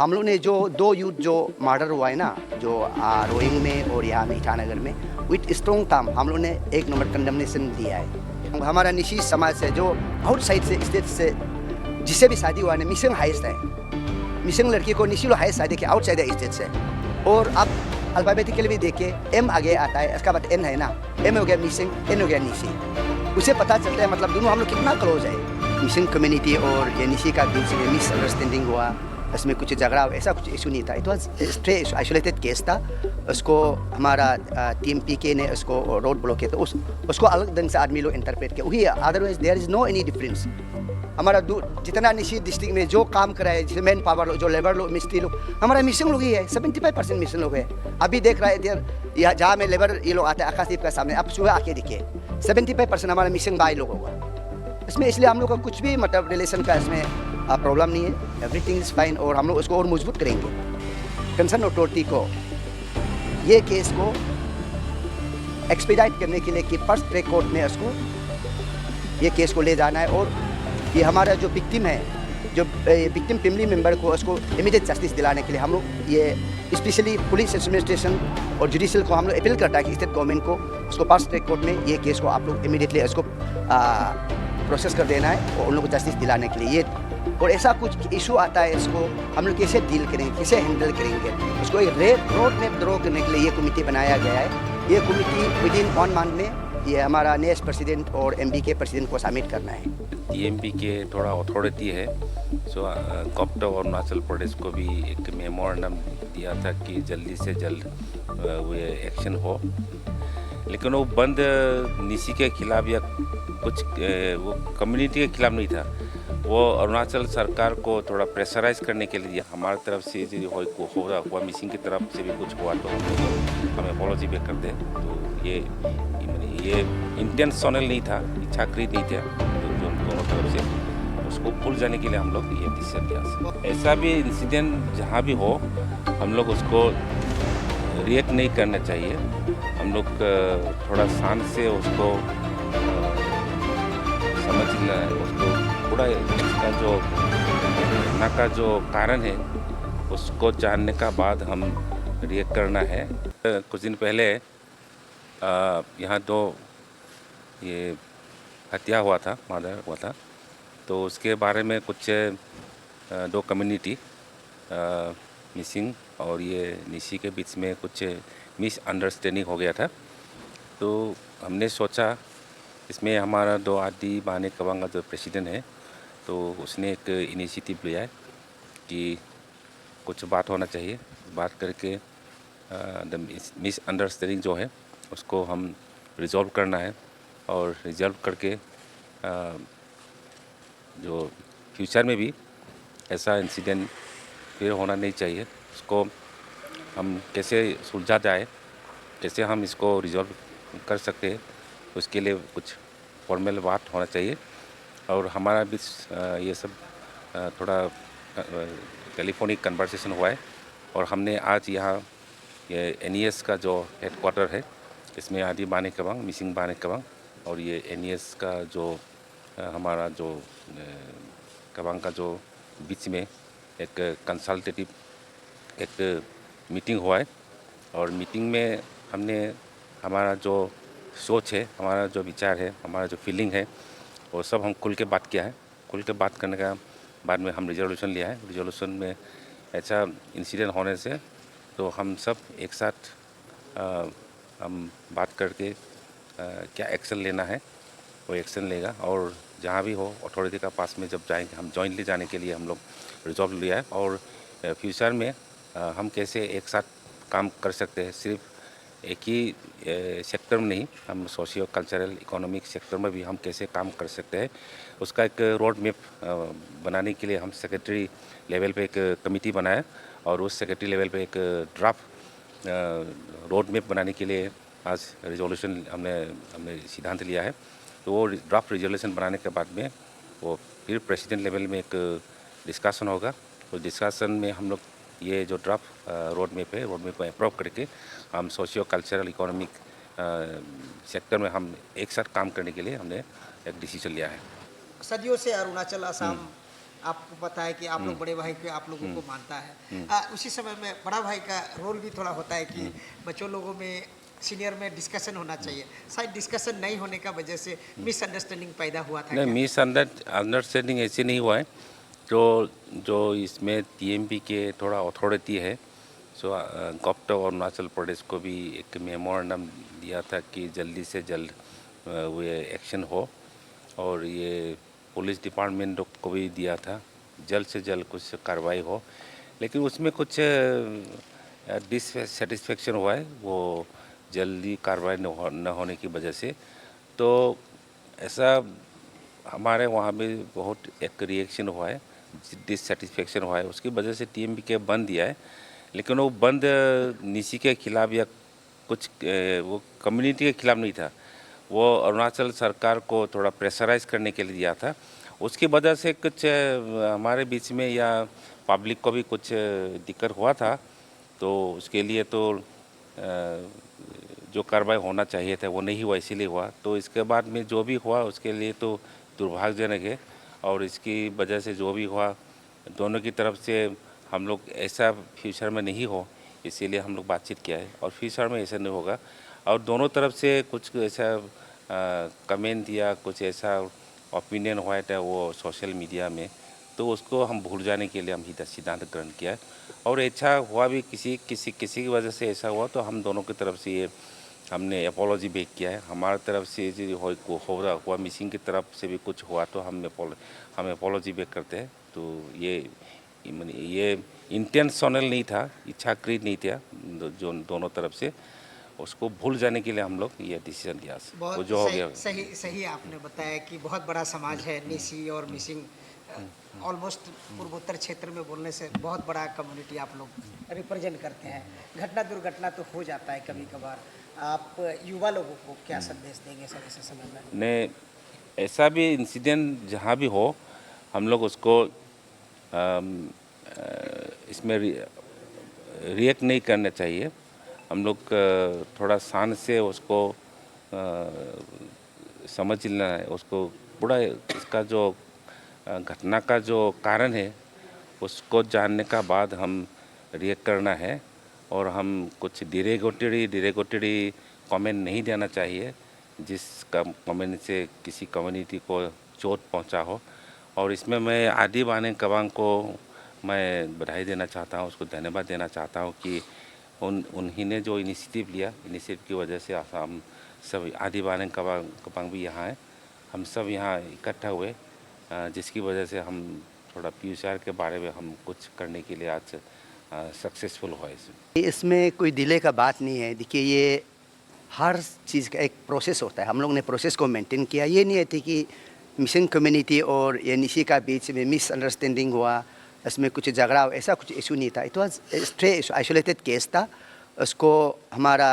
हम लोग ने जो दो यूथ जो मर्डर हुआ है ना, जो रोइंग में और यहाँ में ईटानगर में, विथ स्ट्रॉन्ग टर्म हम लोग ने 1 नंबर कंडमनेशन दिया है। हमारा निशी समाज से जो आउटसाइड से स्टेट से जिससे भी शादी हुआ है मिसिंग हाइस्ट है, मिसिंग लड़की को निशी लो हाइस्ट शादी के आउटसाइड है स्टेट से। और अब अल्फाबेटिकली भी देखिए एम आगे आता है, इसका बाद एन है ना, एम हो गया मिसिंग, एन हो गया निशी। उसे पता चलता है मतलब दोनों हम लोग कितना क्लोज है। मिसिंग कम्युनिटी और ये निशी का बीच में मिसअंडरस्टैंडिंग हुआ, इसमें कुछ झगड़ा ऐसा कुछ इशू नहीं था। It was straight isolated case था। उसको हमारा टीम पीके ने उसको रोड ब्लॉक किया, तो उसको अलग ढंग से आदमी लोग इंटरप्रेट किया वही। Otherwise there is no any difference. हमारा जितना निशी डिस्ट्रिक्ट में जो काम कर रहा है, जैसे मैन पावर लोग, जो लेबर लोग, मिस्त्री लोग, हमारा मिसिंग लोग ही है। 75% मिसिंग लोग है। अभी देख रहा है इधर यहाँ जहाँ में लेबर ये लोग आते हैं आकाशदीप का सामने, अब सुबह आके दिखे 75% हमारा मिसिंग भाई लोग होगा इसमें। इसलिए हम लोग का कुछ भी मतलब रिलेशन का इसमें प्रॉब्लम नहीं है, एवरीथिंग इज़ फाइन। और हम लोग उसको और मजबूत करेंगे। कंसर्न अथॉरिटी को ये केस को एक्सपीडाइट करने के लिए कि फर्स्ट ट्रैक कोर्ट में उसको ये केस को ले जाना है। और ये हमारा जो विक्टिम है, जो विक्टिम फैमिली मेंबर को उसको इमीडिएट जस्टिस दिलाने के लिए हम लोग ये स्पेशली पुलिस एडमिनिस्ट्रेशन और जुडिशल को हम लोग अपील करता है कि स्टेट गवर्नमेंट को उसको फर्स्ट ट्रैक कोर्ट में ये केस को आप लोग इमीडिएटली उसको प्रोसेस कर देना है और उन लोगों को जस्टिस दिलाने के लिए। ये और ऐसा कुछ इशू आता है, इसको हम लोग कैसे डील करेंगे, कैसे हैंडल करेंगे, उसको एक रोड मैप ड्रॉ करने के लिए ये कमेटी बनाया गया है। ये कमेटी विदिन 1 मंथ में ये हमारा नेक्स्ट प्रेसिडेंट और एमपी के प्रेसिडेंट को सबमिट करना है। टीएमपी के थोड़ा अथॉरिटी है, सो गवर्नमेंट और अरुणाचल प्रदेश को भी एक मेमोरेंडम दिया था कि जल्दी से जल्द वो एक्शन हो। लेकिन वो बंद निशी के खिलाफ या कुछ वो कम्युनिटी के खिलाफ नहीं था, वो अरुणाचल सरकार को थोड़ा प्रेशराइज करने के लिए हमारी तरफ से जो हुआ मिसिंग की तरफ से भी कुछ हुआ तो हम अपॉलॉजी भी कर दें। तो ये इंटेंशनल नहीं था, इच्छाकृत नहीं था, तो दोनों तरफ से उसको भूल जाने के लिए हम लोग ये डिसीजन लिया। ऐसा भी इंसिडेंट जहाँ भी हो हम लोग उसको रिएक्ट नहीं करना चाहिए। हम लोग थोड़ा शांत से उसको समझना, उसको पूरा इसका जो घटना का जो कारण है उसको जानने का बाद हम रिएक्ट करना है। कुछ दिन पहले यहाँ दो ये हत्या हुआ था, मर्डर हुआ था, तो उसके बारे में कुछ दो कम्युनिटी मिसिंग और ये निशी के बीच में कुछ मिसअंडरस्टैंडिंग हो गया था। तो हमने सोचा इसमें हमारा दो आदि बाने कवांग का जो प्रेसिडेंट है, तो उसने एक इनिशिएटिव लिया है कि कुछ बात होना चाहिए, बात करके मिसअंडरस्टैंडिंग जो है उसको हम रिजॉल्व करना है। और रिजॉल्व करके जो फ्यूचर में भी ऐसा इंसिडेंट फिर होना नहीं चाहिए, उसको हम कैसे सुलझा जाए, कैसे हम इसको रिजॉल्व कर सकते हैं, उसके लिए कुछ फॉर्मल बात होना चाहिए। और हमारा भी ये सब थोड़ा टेलीफोनिक कन्वर्सेशन हुआ है। और हमने आज यहाँ ये एनईएस का जो हेडक्वार्टर है, इसमें आदि बाने कवांग, मिसिंग बाने कवांग और ये एनईएस का जो हमारा जो कवांग का जो बीच में एक कंसल्टेटिव एक मीटिंग हुआ है। और मीटिंग में हमने हमारा जो सोच है, हमारा जो विचार है, हमारा जो फीलिंग है, वो सब हम खुल के बात किया है। खुल के बात करने का बाद में हम रिजोल्यूशन लिया है। रिजोल्यूशन में ऐसा इंसिडेंट होने से तो हम सब एक साथ हम बात करके क्या एक्शन लेना है वो एक्शन लेगा। और जहाँ भी हो अथॉरिटी का पास में जब जाएंगे, हम जॉइंटली जाने के लिए हम लोग रिजॉल्व लिया है। और फ्यूचर में हम कैसे एक साथ काम कर सकते हैं, सिर्फ एक ही सेक्टर में नहीं, हम सोशियो कल्चरल इकोनॉमिक सेक्टर में भी हम कैसे काम कर सकते हैं, उसका एक रोड मैप बनाने के लिए हम सेक्रेटरी लेवल पे एक कमेटी बनाया। और उस सेक्रेटरी लेवल पे एक ड्राफ्ट रोड मैप बनाने के लिए आज रिजोल्यूशन हमने सिद्धांत लिया है। तो वो ड्राफ्ट रिजोल्यूशन बनाने के बाद में वो फिर प्रेसिडेंट लेवल में एक डिस्कशन होगा। तो डिस्कशन में हम लोग ये जो ड्राफ्ट रोड मैप है, रोड मैप को अप्रूव करके हम सोशियो कल्चरल इकोनॉमिक सेक्टर में हम एक साथ काम करने के लिए हमने एक डिसीजन लिया है। सदियों से अरुणाचल असम आपको पता है कि आप लोग बड़े भाई के आप लोगों को मानता है, उसी समय में बड़ा भाई का रोल भी थोड़ा होता है कि बच्चों लोगों में सीनियर में डिस्कशन होना चाहिए। शायद डिस्कशन नहीं होने का वजह से मिसअंडरस्टैंडिंग पैदा हुआ था नहीं, क्या? मिसअंडरस्टैंडिंग ऐसे नहीं हुआ है। जो जो इसमें टीएमपी के थोड़ा अथॉरिटी है, so government of Arunachal Pradesh को भी एक मेमोरेंडम दिया था कि जल्दी से जल्द वो एक्शन हो, और ये पुलिस डिपार्टमेंट को भी दिया था जल्द से जल्द कुछ कार्रवाई हो। लेकिन उसमें कुछ डिससेटिस्फेक्शन हुआ है, वो जल्दी कार्रवाई न होने की वजह से। तो ऐसा हमारे वहाँ भी बहुत एक रिएक्शन हुआ है, डिससेटिस्फेक्शन हुआ है, उसकी वजह से टीएमपी के बंद दिया है। लेकिन वो बंद निसी के खिलाफ या कुछ वो कम्युनिटी के खिलाफ नहीं था, वो अरुणाचल सरकार को थोड़ा प्रेशराइज करने के लिए दिया था। उसकी वजह से कुछ हमारे बीच में या पब्लिक को भी कुछ दिक्कत हुआ था, तो उसके लिए तो जो कार्रवाई होना चाहिए था वो नहीं हुआ, इसीलिए हुआ। तो इसके बाद में जो भी हुआ उसके लिए तो दुर्भाग्यजनक है, और इसकी वजह से जो भी हुआ दोनों की तरफ से हम लोग ऐसा फ्यूचर में नहीं हो, इसीलिए हम लोग बातचीत किया है, और फ्यूचर में ऐसा नहीं होगा। और दोनों तरफ से कुछ ऐसा कमेंट या कुछ ऐसा ओपिनियन हुआ था वो सोशल मीडिया में, तो उसको हम भूल जाने के लिए हम सिद्धांत ग्रहण किया है। और ऐसा हुआ भी किसी की वजह से ऐसा हुआ, तो हम दोनों की तरफ से ये हमने अपोलॉजी बैक किया है। हमारी तरफ से जो हुआ मिसिंग की तरफ से भी कुछ हुआ तो हम अपोलॉजी बैक करते हैं। तो ये इंटेंशनल नहीं था, इच्छाकृत नहीं था, जो दोनों तरफ से उसको भूल जाने के लिए हम लोग ये डिसीजन लिया। वो बहुत जो हो सही गया। सही सही आपने बताया कि बहुत बड़ा समाज है निसी और मिसिंग, ऑलमोस्ट पूर्वोत्तर क्षेत्र में बोलने से बहुत बड़ा कम्युनिटी आप लोग रिप्रेजेंट करते हैं। घटना दुर्घटना तो हो जाता है कभी कभार, आप युवा लोगों को क्या संदेश देंगे सर ऐसे समय में? ने ऐसा भी इंसिडेंट जहाँ भी हो, हम लोग उसको इसमें रिएक्ट नहीं करना चाहिए। हम लोग थोड़ा शान से उसको समझ लेना है, उसको पूरा इसका जो घटना का जो कारण है उसको जानने का बाद हम रिएक्ट करना है। और हम कुछ डिरेगोटरी कमेंट नहीं देना चाहिए जिसका कमेंट से किसी कम्युनिटी को चोट पहुंचा हो। और इसमें मैं आदि बाने कबांग को मैं बधाई देना चाहता हूं, उसको धन्यवाद देना चाहता हूं कि उन्हीं ने जो इनिशिएटिव लिया, इनिशिएटिव की वजह से हम सब आदि बाने कबांग भी यहाँ हैं, हम सब यहाँ इकट्ठा हुए, जिसकी वजह से हम थोड़ा पीयूषार के बारे में हम कुछ करने के लिए आज सक्सेसफुल हुआ। इसमें कोई डिले का बात नहीं है। देखिए, ये हर चीज़ का एक प्रोसेस होता है, हम लोग ने प्रोसेस को मेंटेन किया। ये नहीं है कि मिशन कम्युनिटी और ये निशी का बीच में मिसअंडरस्टैंडिंग हुआ, इसमें कुछ झगड़ा, ऐसा कुछ इशू नहीं था। It was straight isolated case था। उसको हमारा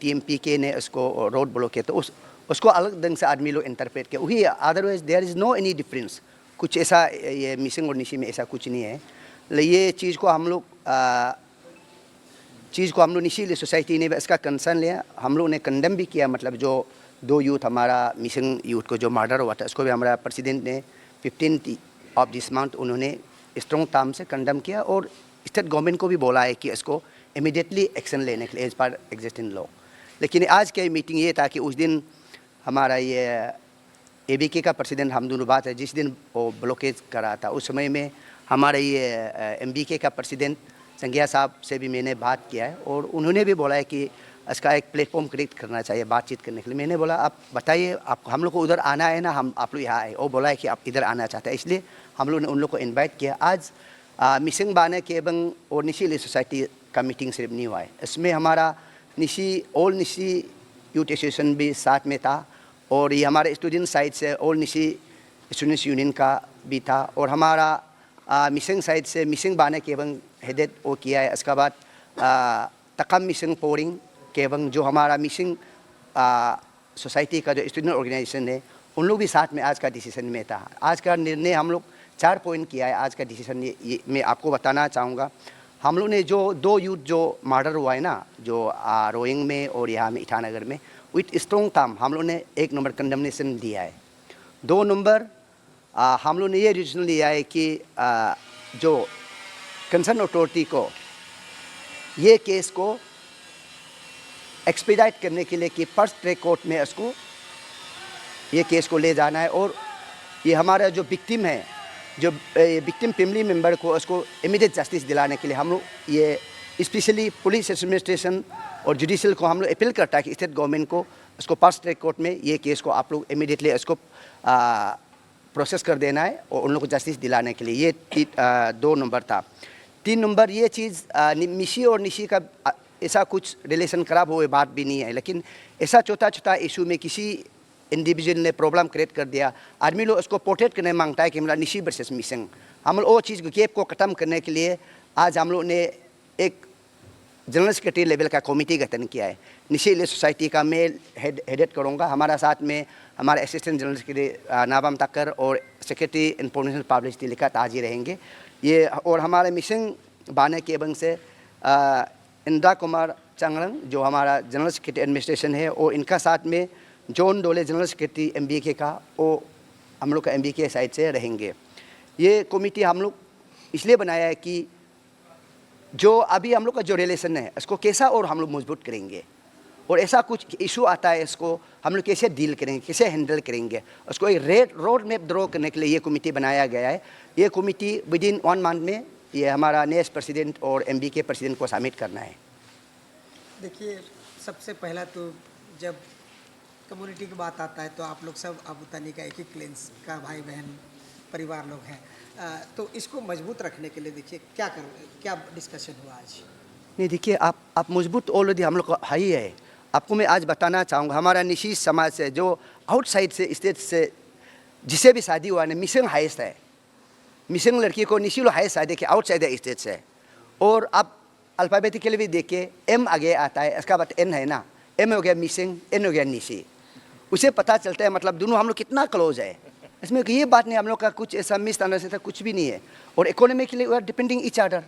TMPK ने उसको रोड ब्लॉक किया, तो उसको अलग ढंग से आदमी लोग इंटरप्रेट किया वही। Otherwise there is no any difference, कुछ ऐसा ये मिसिंग और निशी में ऐसा कुछ नहीं है। ये चीज़ को हम लोग निशी सोसाइटी ने इसका कंसर्न लिया, हम लोग ने कंडेम भी किया। मतलब जो 2 यूथ हमारा मिसिंग यूथ को जो मर्डर हुआ था, उसको भी हमारा प्रेसिडेंट ने 15 ऑफ दिस मंथ उन्होंने स्ट्रॉन्ग टर्म से कंडेम किया, और स्टेट गवर्नमेंट को भी बोला है कि इसको इमीडिएटली एक्शन लेने के लिए एज पर एग्जिस्टिंग लॉ। लेकिन आज की मीटिंग ये था कि उस दिन हमारा ये ABK का प्रेसिडेंट हमदुन बात है, जिस दिन वो ब्लॉकेज करा था, उस समय में हमारे ये MBK का प्रेसिडेंट संघिया साहब से भी मैंने बात किया है, और उन्होंने भी बोला है कि इसका एक प्लेटफॉर्म क्रिएट करना चाहिए बातचीत करने के लिए। मैंने बोला आप बताइए, आप हम लोग को उधर आना है ना, हम आप लोग यहाँ आए। वो बोला है कि आप इधर आना चाहते हैं, इसलिए हम लोग ने उन लोग को इन्वाइट किया। आज मिसिंग बाने केबंग और निशी सोसाइटी का मीटिंग सिर्फ नहीं हुआ है, इसमें हमारा ऑल निशी यूथ एसोसिएशन भी साथ में था, और ये हमारे स्टूडेंट साइड से ऑल निशी स्टूडेंट्स यूनियन का भी था, और हमारा मिसिंग साइड से मिसिंग बाने केबंग हेडेड वो किया है। इसके बाद तकम मिसिंग पोरिंग केबंग जो हमारा मिसिंग सोसाइटी का जो स्टूडेंट ऑर्गेनाइजेशन है, उन लोग भी साथ में आज का डिसीजन में था। आज का निर्णय हम लोग 4 पॉइंट किया है। आज का डिसीजन ये मैं आपको बताना चाहूँगा। हम लोग ने जो 2 यूथ जो मर्डर हुआ है ना, जो रोइंग में और यहाँ में ईटानगर में, विथ स्ट्रॉन्ग टर्म हम लोग ने 1 नंबर कंडमनेशन दिया है। 2 नंबर हम लोग ने ये डिसीजन लिया है कि जो कंसर्न अथॉरिटी को ये केस को एक्सपीडाइट करने के लिए कि फर्स्ट ट्रैक कोर्ट में उसको ये केस को ले जाना है, और ये हमारा जो विक्टिम है, जो विक्टिम फैमिली मेंबर को उसको इमीडिएट जस्टिस दिलाने के लिए हम लोग ये स्पेशली पुलिस एडमिनिस्ट्रेशन और जुडिशल को हम लोग अपील करता है कि स्टेट गवर्नमेंट को उसको फर्स्ट ट्रैक कोर्ट में ये केस को आप लोग इमीडिएटली उसको प्रोसेस कर देना है और उन लोग को जस्टिस दिलाने के लिए। ये 2 नंबर था। 3 नंबर ये चीज़ मिशी और निशी का ऐसा कुछ रिलेशन खराब हुए बात भी नहीं है, लेकिन ऐसा छोटा छोटा इशू में किसी इंडिविजुअल ने प्रॉब्लम क्रिएट कर दिया, आदमी लोग उसको पोर्ट्रेट करने मांगता है कि मतलब निशी वर्सेस मिसिंग। हम लोग वो चीज़ गैप को ख़त्म करने के लिए आज हम लोग ने एक जनरल सेक्रेटरी लेवल का कमेटी गठन किया है। निशी सोसाइटी का मैं हेडेड करूँगा। हमारा साथ में हमारे असिस्टेंट जनरल सेक्रेटरी नाबाम तक्कर और सेक्रेटरी इंफॉर्मेशन पब्लिसिटी लिखत आज ही रहेंगे ये। और हमारे मिसिंग बाने के बंग से इंदिरा कुमार चंगरंग जो हमारा जनरल सेक्रेटरी एडमिनिस्ट्रेशन है, और इनका साथ में जॉन डोले जनरल सेक्रेटरी MBK का, वो हम लोग का MBK साइड से रहेंगे। ये कमेटी हम लोग इसलिए बनाया है कि जो अभी हम लोग का जो रिलेशन है इसको कैसा और हम लोग मजबूत करेंगे, और ऐसा कुछ इशू आता है इसको हम लोग कैसे डील करेंगे, कैसे हैंडल करेंगे, उसको एक रोड मैप ड्रॉ करने के लिए ये कमेटी बनाया गया है। ये कमेटी विदिन 1 मंथ में ये हमारा नेक्स्ट प्रेसिडेंट और MBK प्रेसिडेंट को सबमिट करना है। देखिए, सबसे पहला तो जब कम्युनिटी की बात आता है तो आप लोग सब अबू तनी का एक ही क्लेंस का भाई बहन परिवार लोग हैं, तो इसको मजबूत रखने के लिए देखिए क्या डिस्कशन हुआ आज? नहीं देखिए, आप मजबूत ऑलरेडी हम लोग का हाई है। आपको मैं आज बताना चाहूँगा, हमारा निशी समाज से जो आउटसाइड से स्टेट से जिसे भी शादी हुआ है मिसिंग हाइस्ट है। मिसिंग लड़की को निशी लोग हाइस्ट शादी के आउटसाइड स्टेट से, और आप अल्फ़ाबेटिकली भी देखिए M आगे आता है, इसका बाद N है ना, M हो गया मिसिंग, N हो गया निशी। उसे पता चलता है मतलब दोनों हम लोग कितना क्लोज है। इसमें ये बात नहीं हम लोग का कुछ ऐसा मिसअंडरस्टैंडिंग कुछ भी नहीं है। और economically we are depending each other.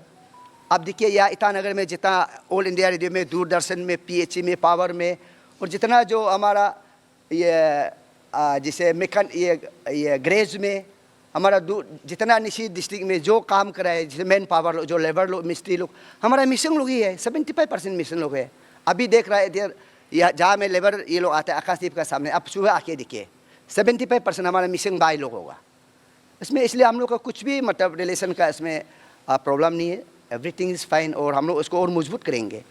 आप देखिए या ईटानगर में जितना ऑल इंडिया रेडियो में, दूरदर्शन में, PHE में, पावर में, और जितना जो हमारा ये जिसे मेकन ये ग्रेज में हमारा जितना निशी डिस्ट्रिक्ट में जो काम करा है, जैसे मैन पावर जो लेबर लोग, मिस्त्री लोग, हमारा मिशन लोग ही है। 75% मिशन लोग है। अभी देख रहा है इधर या जहाँ में लेबर ये लोग आते हैं आकाशदीप का सामने, आप सुबह आके देखिए 75% हमारा मिशन भाई लोग होगा इसमें। इसलिए हम लोग का कुछ भी मतलब रिलेशन का इसमें प्रॉब्लम नहीं है। एवरीथिंग इज़ फाइन, और हम लोग उसको और मजबूत करेंगे।